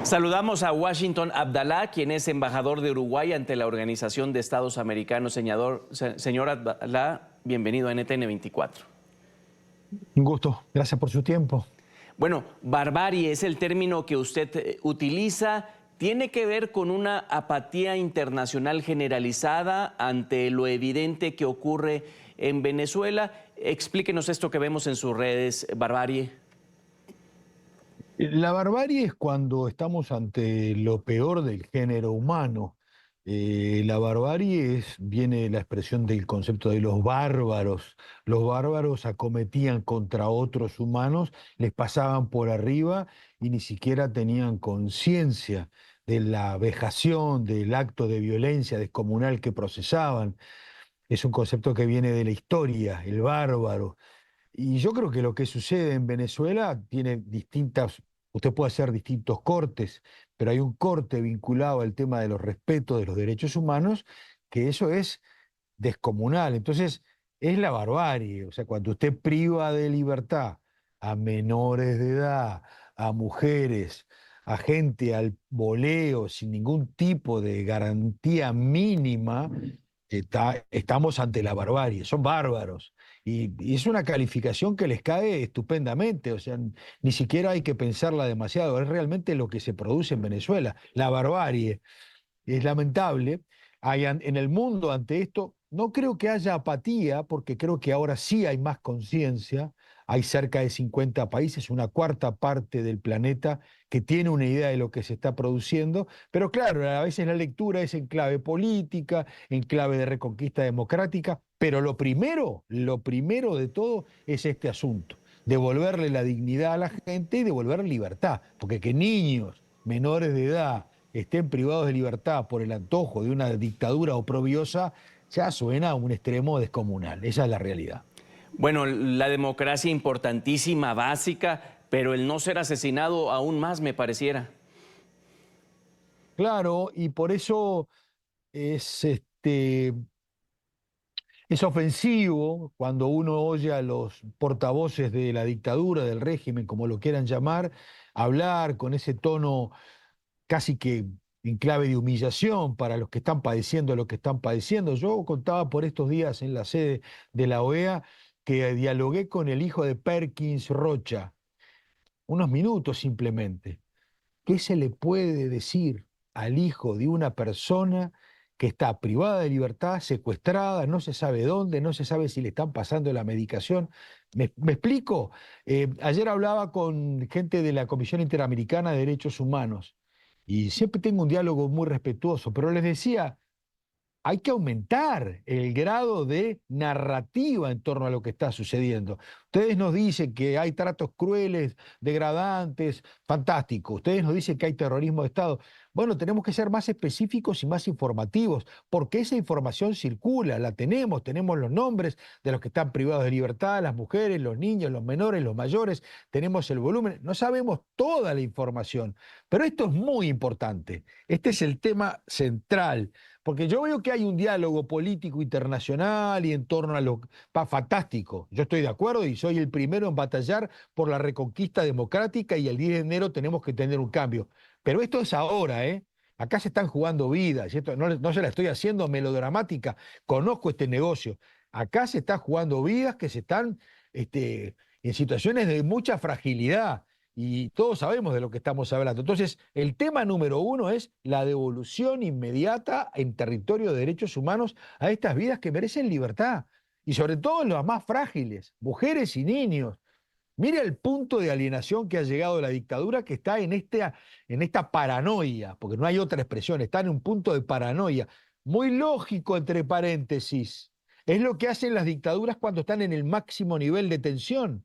Saludamos a Washington Abdalá, quien es embajador de Uruguay ante la Organización de Estados Americanos. Señor Abdalá, bienvenido a NTN 24. Un gusto, gracias por su tiempo. Bueno, barbarie es el término que usted utiliza. ¿Tiene que ver con una apatía internacional generalizada ante lo evidente que ocurre en Venezuela? Explíquenos esto que vemos en sus redes, barbarie. La barbarie es cuando estamos ante lo peor del género humano. La barbarie viene de la expresión del concepto de los bárbaros. Los bárbaros acometían contra otros humanos, les pasaban por arriba y ni siquiera tenían conciencia de la vejación, del acto de violencia descomunal que procesaban. Es un concepto que viene de la historia, el bárbaro. Y yo creo que lo que sucede en Venezuela tiene usted puede hacer distintos cortes, pero hay un corte vinculado al tema de los respetos de los derechos humanos, que eso es descomunal. Entonces, es la barbarie. O sea, cuando usted priva de libertad a menores de edad, a mujeres, a gente al voleo, sin ningún tipo de garantía mínima, estamos ante la barbarie. Son bárbaros. Y es una calificación que les cae estupendamente, o sea, ni siquiera hay que pensarla demasiado, es realmente lo que se produce en Venezuela, la barbarie. Es lamentable. En el mundo ante esto, no creo que haya apatía, porque creo que ahora sí hay más conciencia. Hay cerca de 50 países, una cuarta parte del planeta que tiene una idea de lo que se está produciendo, pero claro, a veces la lectura es en clave política, en clave de reconquista democrática, pero lo primero de todo es este asunto, devolverle la dignidad a la gente y devolverle libertad, porque que niños menores de edad estén privados de libertad por el antojo de una dictadura oprobiosa, ya suena a un extremo descomunal. Esa es la realidad. Bueno, la democracia importantísima, básica, pero el no ser asesinado aún más me pareciera. Claro, y por eso es, es ofensivo cuando uno oye a los portavoces de la dictadura, del régimen, como lo quieran llamar, hablar con ese tono casi que en clave de humillación para los que están padeciendo lo que están padeciendo. Yo contaba por estos días en la sede de la OEA que dialogué con el hijo de Perkins Rocha, unos minutos simplemente. ¿Qué se le puede decir al hijo de una persona que está privada de libertad, secuestrada, no se sabe dónde, no se sabe si le están pasando la medicación? ¿Me explico? Ayer hablaba con gente de la Comisión Interamericana de Derechos Humanos y siempre tengo un diálogo muy respetuoso, pero les decía, hay que aumentar el grado de narrativa en torno a lo que está sucediendo. Ustedes nos dicen que hay tratos crueles, degradantes, fantástico. Ustedes nos dicen que hay terrorismo de Estado. Bueno, tenemos que ser más específicos y más informativos, porque esa información circula, la tenemos los nombres de los que están privados de libertad, las mujeres, los niños, los menores, los mayores, tenemos el volumen, no sabemos toda la información, pero esto es muy importante. Este es el tema central. Porque yo veo que hay un diálogo político internacional y en torno a lo... fantástico, yo estoy de acuerdo y soy el primero en batallar por la reconquista democrática y el 10 de enero tenemos que tener un cambio. Pero esto es ahora, ¿eh? Acá se están jugando vidas, y esto no se la estoy haciendo melodramática, conozco este negocio. Acá se están jugando vidas que se están en situaciones de mucha fragilidad y todos sabemos de lo que estamos hablando. Entonces, el tema número uno es la devolución inmediata en territorio de derechos humanos a estas vidas que merecen libertad, y sobre todo las más frágiles, mujeres y niños. Mire el punto de alienación que ha llegado la dictadura, que está en esta paranoia, porque no hay otra expresión, está en un punto de paranoia. Muy lógico, entre paréntesis. Es lo que hacen las dictaduras cuando están en el máximo nivel de tensión.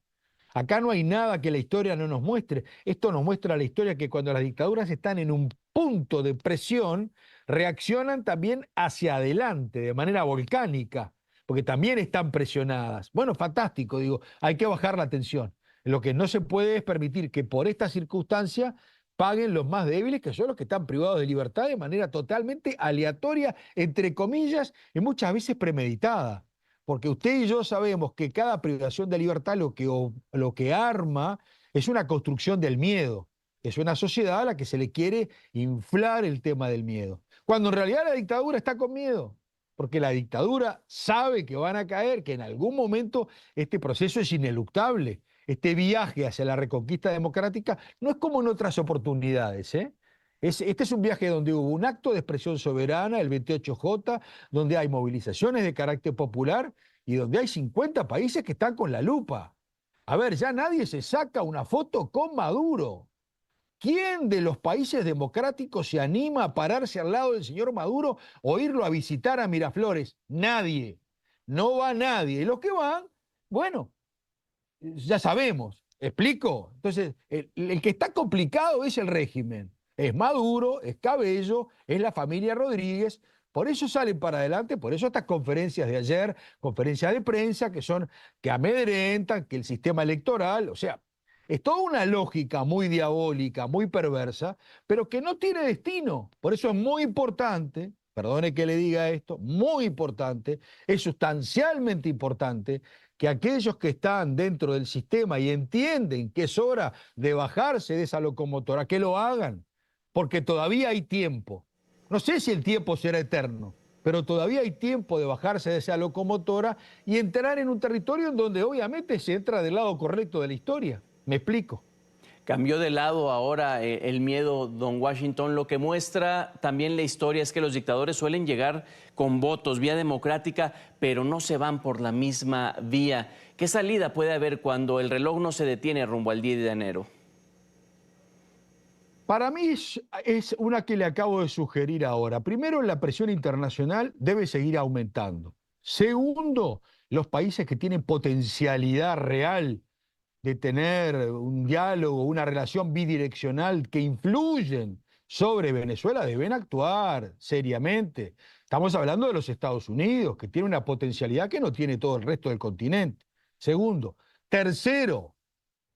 Acá no hay nada que la historia no nos muestre. Esto nos muestra la historia que cuando las dictaduras están en un punto de presión, reaccionan también hacia adelante, de manera volcánica, porque también están presionadas. Bueno, fantástico, digo, hay que bajar la tensión. Lo que no se puede es permitir que por esta circunstancia paguen los más débiles, que son los que están privados de libertad de manera totalmente aleatoria, entre comillas, y muchas veces premeditada. Porque usted y yo sabemos que cada privación de libertad lo que arma es una construcción del miedo. Es una sociedad a la que se le quiere inflar el tema del miedo. Cuando en realidad la dictadura está con miedo, porque la dictadura sabe que van a caer, que en algún momento este proceso es ineluctable. Este viaje hacia la reconquista democrática no es como en otras oportunidades, ¿eh? Este es un viaje donde hubo un acto de expresión soberana, el 28J, donde hay movilizaciones de carácter popular y donde hay 50 países que están con la lupa. A ver, ya nadie se saca una foto con Maduro. ¿Quién de los países democráticos se anima a pararse al lado del señor Maduro o irlo a visitar a Miraflores? Nadie. No va nadie. Y los que van, bueno, ya sabemos. ¿Explico? Entonces, el que está complicado es el régimen. Es Maduro, es Cabello, es la familia Rodríguez. Por eso salen para adelante, por eso estas conferencias de ayer, conferencias de prensa que amedrentan, que el sistema electoral, o sea, es toda una lógica muy diabólica, muy perversa, pero que no tiene destino. Por eso es muy importante, perdone que le diga esto, muy importante, es sustancialmente importante que aquellos que están dentro del sistema y entienden que es hora de bajarse de esa locomotora, que lo hagan, porque todavía hay tiempo. No sé si el tiempo será eterno, pero todavía hay tiempo de bajarse de esa locomotora y entrar en un territorio en donde obviamente se entra del lado correcto de la historia. ¿Me explico? Cambió de lado ahora el miedo, don Washington. Lo que muestra también la historia es que los dictadores suelen llegar con votos, vía democrática, pero no se van por la misma vía. ¿Qué salida puede haber cuando el reloj no se detiene rumbo al 10 de enero? Para mí es una que le acabo de sugerir ahora. Primero, la presión internacional debe seguir aumentando. Segundo, los países que tienen potencialidad real de tener un diálogo, una relación bidireccional que influyen sobre Venezuela deben actuar seriamente. Estamos hablando de los Estados Unidos, que tiene una potencialidad que no tiene todo el resto del continente. Segundo. Tercero,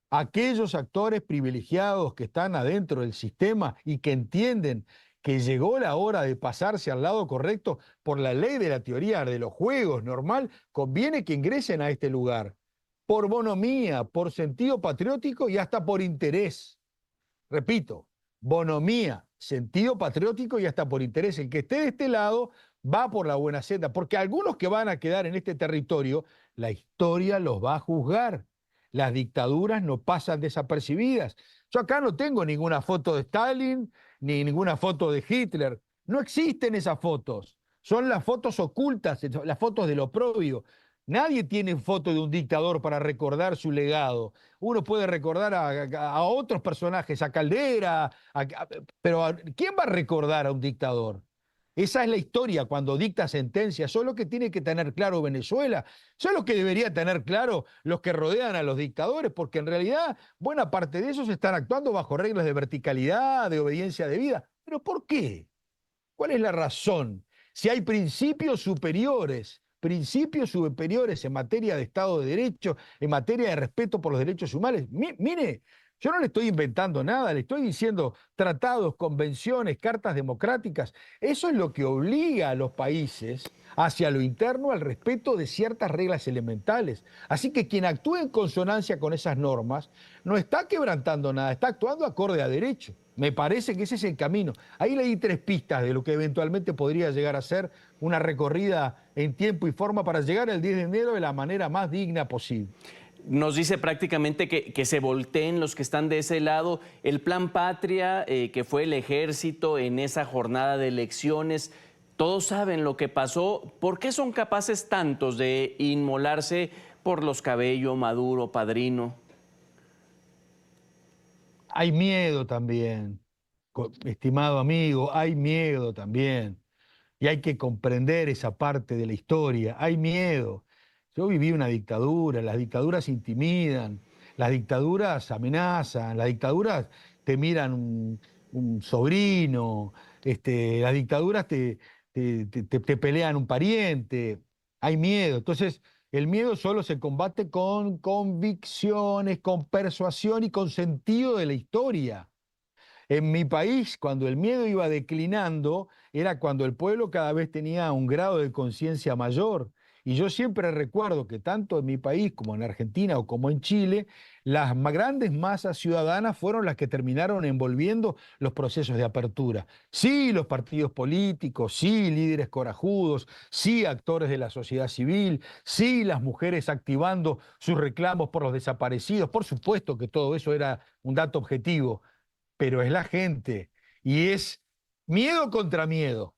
aquellos actores privilegiados que están adentro del sistema y que entienden que llegó la hora de pasarse al lado correcto por la ley de la teoría de los juegos normal, conviene que ingresen a este lugar por bonomía, por sentido patriótico y hasta por interés. Repito, bonomía, sentido patriótico y hasta por interés. El que esté de este lado va por la buena senda, porque algunos que van a quedar en este territorio, la historia los va a juzgar. Las dictaduras no pasan desapercibidas. Yo acá no tengo ninguna foto de Stalin ni ninguna foto de Hitler. No existen esas fotos. Son las fotos ocultas, las fotos del oprobio. Nadie tiene foto de un dictador para recordar su legado. Uno puede recordar a otros personajes, a Caldera, pero ¿quién va a recordar a un dictador? Esa es la historia cuando dicta sentencias. Eso es lo que tiene que tener claro Venezuela. Eso es lo que debería tener claro los que rodean a los dictadores, porque en realidad buena parte de ellos están actuando bajo reglas de verticalidad, de obediencia debida. ¿Pero por qué? ¿Cuál es la razón? Si hay principios superiores en materia de Estado de Derecho, en materia de respeto por los derechos humanos. Mire, yo no le estoy inventando nada, le estoy diciendo tratados, convenciones, cartas democráticas. Eso es lo que obliga a los países hacia lo interno al respeto de ciertas reglas elementales. Así que quien actúe en consonancia con esas normas no está quebrantando nada, está actuando acorde a derecho. Me parece que ese es el camino. Ahí le di 3 pistas de lo que eventualmente podría llegar a ser una recorrida en tiempo y forma para llegar al 10 de enero de la manera más digna posible. Nos dice prácticamente que se volteen los que están de ese lado. El Plan Patria, que fue el ejército en esa jornada de elecciones, todos saben lo que pasó. ¿Por qué son capaces tantos de inmolarse por los Cabello, Maduro, Padrino? Hay miedo también, estimado amigo, hay miedo también. Y hay que comprender esa parte de la historia. Hay miedo. Yo viví una dictadura, las dictaduras intimidan, las dictaduras amenazan, las dictaduras te miran un sobrino, las dictaduras te pelean un pariente. Hay miedo. Entonces, el miedo solo se combate con convicciones, con persuasión y con sentido de la historia. En mi país, cuando el miedo iba declinando, era cuando el pueblo cada vez tenía un grado de conciencia mayor Y yo siempre recuerdo que tanto en mi país como en Argentina o como en Chile, las grandes masas ciudadanas fueron las que terminaron envolviendo los procesos de apertura. Sí, los partidos políticos, sí, líderes corajudos, sí, actores de la sociedad civil, sí, las mujeres activando sus reclamos por los desaparecidos. Por supuesto que todo eso era un dato objetivo, pero es la gente y es miedo contra miedo.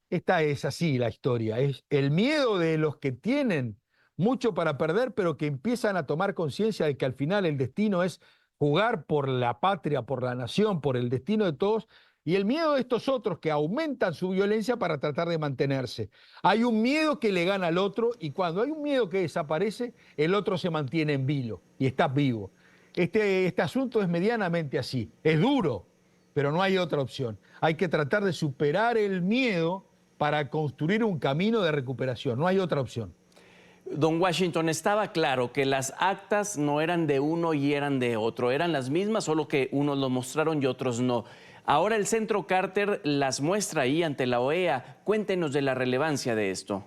Esta es así la historia, es el miedo de los que tienen mucho para perder, pero que empiezan a tomar conciencia de que al final el destino es jugar por la patria, por la nación, por el destino de todos, y el miedo de estos otros que aumentan su violencia para tratar de mantenerse. Hay un miedo que le gana al otro, y cuando hay un miedo que desaparece, el otro se mantiene en vilo y está vivo. Este asunto es medianamente así, es duro, pero no hay otra opción. Hay que tratar de superar el miedo para construir un camino de recuperación. No hay otra opción. Don Washington, estaba claro que las actas no eran de uno y eran de otro, eran las mismas, solo que unos lo mostraron y otros no. Ahora el Centro Carter las muestra ahí ante la OEA. Cuéntenos de la relevancia de esto.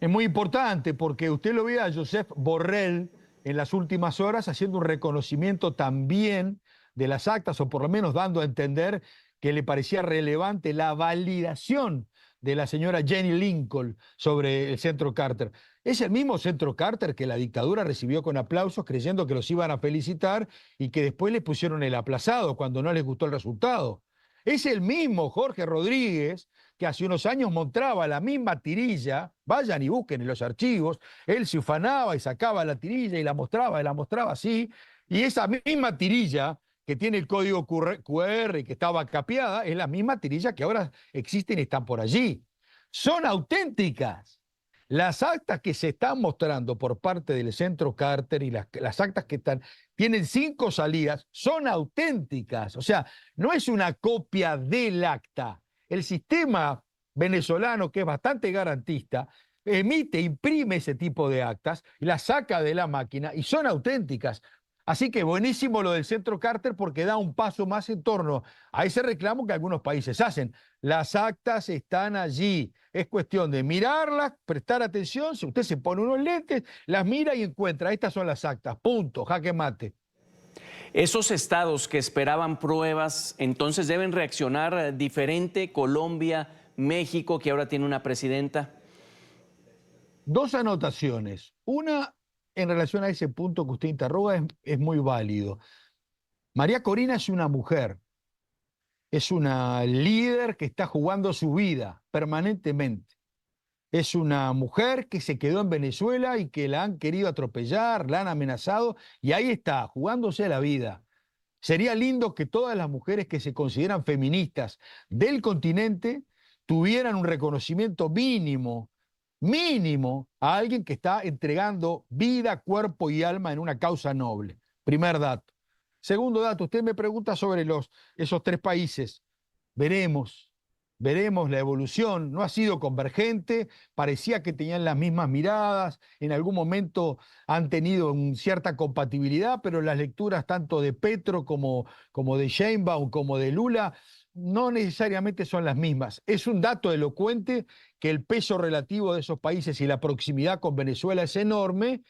Es muy importante porque usted lo ve a Josep Borrell en las últimas horas haciendo un reconocimiento también de las actas, o por lo menos dando a entender que le parecía relevante la validación de la señora Jenny Lincoln sobre el Centro Carter. Es el mismo Centro Carter que la dictadura recibió con aplausos creyendo que los iban a felicitar y que después le pusieron el aplazado cuando no les gustó el resultado. Es el mismo Jorge Rodríguez que hace unos años mostraba la misma tirilla, vayan y busquen en los archivos, él se ufanaba y sacaba la tirilla y la mostraba así, y esa misma tirilla que tiene el código QR y que estaba capeada, es la misma tirilla que ahora existen y están por allí. Son auténticas. Las actas que se están mostrando por parte del Centro Carter y las actas que tienen 5 salidas, son auténticas. O sea, no es una copia del acta. El sistema venezolano, que es bastante garantista, imprime ese tipo de actas, las saca de la máquina y son auténticas. Así que buenísimo lo del Centro Carter porque da un paso más en torno a ese reclamo que algunos países hacen. Las actas están allí. Es cuestión de mirarlas, prestar atención. Si usted se pone unos lentes, las mira y encuentra. Estas son las actas. Punto. Jaque mate. Esos estados que esperaban pruebas, entonces deben reaccionar diferente. Colombia, México, que ahora tiene una presidenta. 2 anotaciones. Una, en relación a ese punto que usted interroga, es muy válido. María Corina es una mujer, es una líder que está jugando su vida permanentemente. Es una mujer que se quedó en Venezuela y que la han querido atropellar, la han amenazado y ahí está, jugándose la vida. Sería lindo que todas las mujeres que se consideran feministas del continente tuvieran un reconocimiento mínimo a alguien que está entregando vida, cuerpo y alma en una causa noble. Primer dato. Segundo dato, usted me pregunta sobre esos 3 países. Veremos la evolución. No ha sido convergente, parecía que tenían las mismas miradas, en algún momento han tenido cierta compatibilidad, pero las lecturas tanto de Petro como de Sheinbaum, como de Lula, no necesariamente son las mismas. Es un dato elocuente que el peso relativo de esos países y la proximidad con Venezuela es enorme,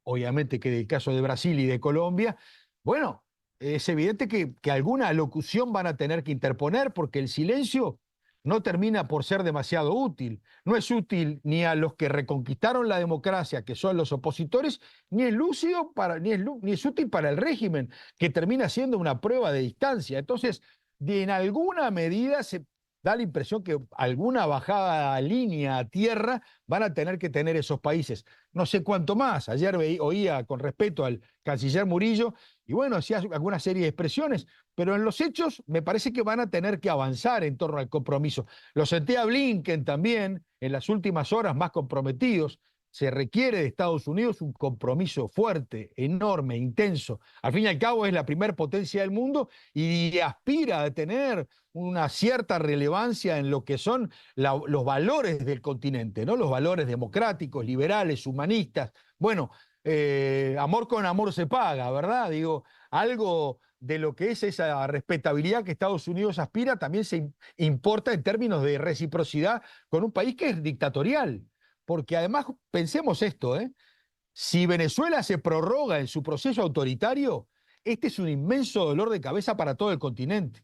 obviamente que en el caso de Brasil y de Colombia, bueno, es evidente que alguna locución van a tener que interponer porque el silencio no termina por ser demasiado útil. No es útil ni a los que reconquistaron la democracia, que son los opositores, ni es lúcido ni es útil para el régimen, que termina siendo una prueba de distancia. Entonces, en alguna medida se da la impresión que alguna bajada a línea a tierra van a tener que tener esos países. No sé cuánto más. Ayer oía con respeto al canciller Murillo y bueno, hacía alguna serie de expresiones, pero en los hechos me parece que van a tener que avanzar en torno al compromiso. Lo senté a Blinken también en las últimas horas más comprometidos. Se requiere de Estados Unidos un compromiso fuerte, enorme, intenso. Al fin y al cabo es la primer potencia del mundo y aspira a tener una cierta relevancia en lo que son los valores del continente, ¿no? Los valores democráticos, liberales, humanistas. Bueno, amor con amor se paga, ¿verdad? Digo, algo de lo que es esa respetabilidad que Estados Unidos aspira también se importa en términos de reciprocidad con un país que es dictatorial. porque además pensemos esto, ¿eh? Si Venezuela se prorroga en su proceso autoritario, este es un inmenso dolor de cabeza para todo el continente.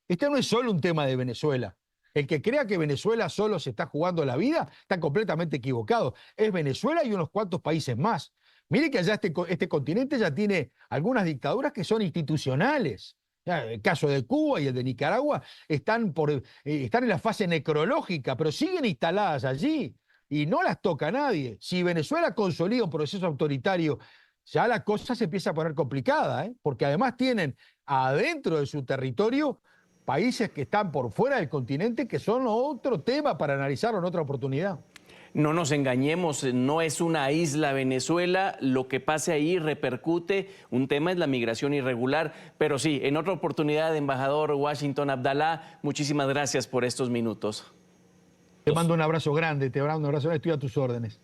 Este no es solo un tema de Venezuela. El que crea que Venezuela solo se está jugando la vida está completamente equivocado. Es Venezuela y unos cuantos países más. Mire que allá este continente ya tiene algunas dictaduras que son institucionales. Ya, el caso de Cuba y el de Nicaragua están en la fase necrológica, pero siguen instaladas allí y no las toca nadie. Si Venezuela consolida un proceso autoritario, ya la cosa se empieza a poner complicada, ¿eh? Porque además tienen adentro de su territorio países que están por fuera del continente que son otro tema para analizarlo en otra oportunidad. No nos engañemos, no es una isla Venezuela, lo que pase ahí repercute, un tema es la migración irregular, pero sí, en otra oportunidad, embajador Washington Abdalá, muchísimas gracias por estos minutos. Te mando un abrazo grande, estoy a tus órdenes.